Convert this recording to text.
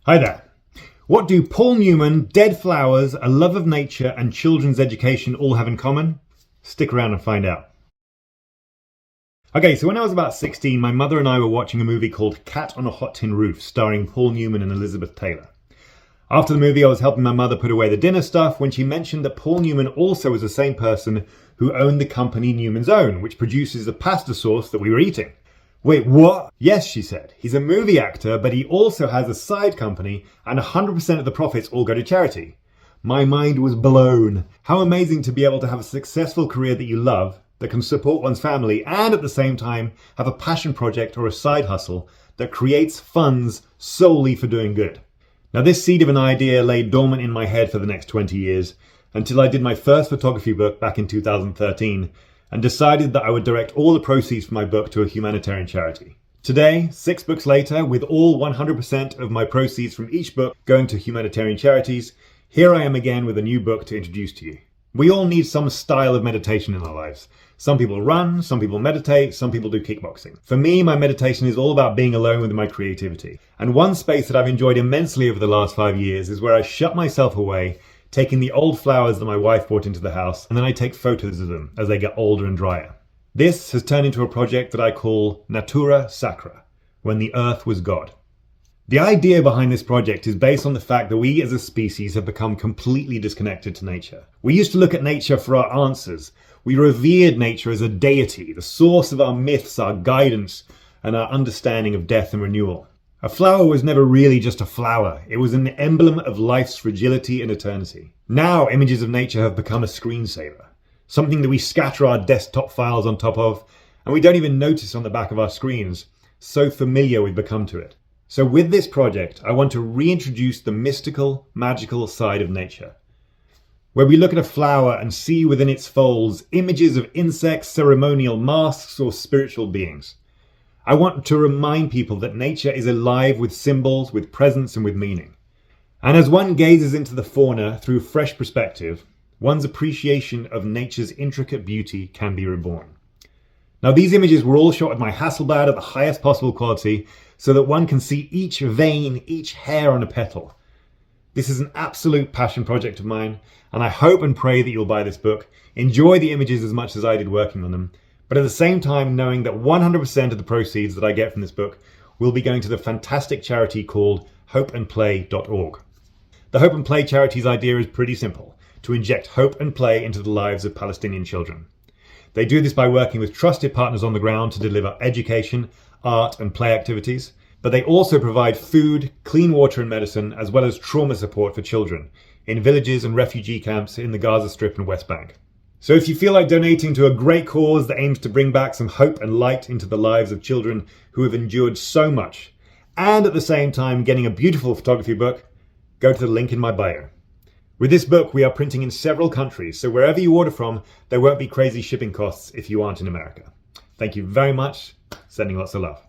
Hi there. What do Paul Newman, dead flowers, a love of nature and children's education all have in common? Stick around and find out. Okay, so when I was about 16, my mother and I were watching a movie called Cat on a Hot Tin Roof, starring Paul Newman and Elizabeth Taylor. After the movie, I was helping my mother put away the dinner stuff when she mentioned that Paul Newman also was the same person who owned the company Newman's Own, which produces the pasta sauce that we were eating. Wait, what? Yes, she said. He's a movie actor, but he also has a side company and 100% of the profits all go to charity. My mind was blown. How amazing to be able to have a successful career that you love, that can support one's family, and at the same time have a passion project or a side hustle that creates funds solely for doing good. Now, this seed of an idea lay dormant in my head for the next 20 years until I did my first photography book back in 2013 and decided that I would direct all the proceeds from my book to a humanitarian charity. Today, 6 books later, with all 100% of my proceeds from each book going to humanitarian charities, here I am again with a new book to introduce to you. We all need some style of meditation in our lives. Some people run, some people meditate, some people do kickboxing. For me, my meditation is all about being alone with my creativity. And one space that I've enjoyed immensely over the last 5 years is where I shut myself away, taking the old flowers that my wife brought into the house, and then I take photos of them as they get older and drier. This has turned into a project that I call NATURA, SACRA, when the earth was God. The idea behind this project is based on the fact that we as a species have become completely disconnected to nature. We used to look at nature for our answers. We revered nature as a deity, the source of our myths, our guidance, and our understanding of death and renewal. A flower was never really just a flower. It was an emblem of life's fragility and eternity. Now, images of nature have become a screensaver, something that we scatter our desktop files on top of, and we don't even notice on the back of our screens, so familiar we've become to it. So with this project, I want to reintroduce the mystical, magical side of nature, where we look at a flower and see within its folds images of insects, ceremonial masks, or spiritual beings. I want to remind people that nature is alive with symbols, with presence, and with meaning. And as one gazes into the fauna through fresh perspective, one's appreciation of nature's intricate beauty can be reborn. Now, these images were all shot with my Hasselblad at the highest possible quality so that one can see each vein, each hair on a petal. This is an absolute passion project of mine, and I hope and pray that you'll buy this book, enjoy the images as much as I did working on them, but at the same time knowing that 100% of the proceeds that I get from this book will be going to the fantastic charity called hopeandplay.org. The Hope and Play charity's idea is pretty simple: to inject hope and play into the lives of Palestinian children. They do this by working with trusted partners on the ground to deliver education, art and play activities, but they also provide food, clean water and medicine, as well as trauma support for children in villages and refugee camps in the Gaza Strip and West Bank. So if you feel like donating to a great cause that aims to bring back some hope and light into the lives of children who have endured so much, and at the same time getting a beautiful photography book, go to the link in my bio. With this book, we are printing in several countries, so wherever you order from, there won't be crazy shipping costs if you aren't in America. Thank you very much. Sending lots of love.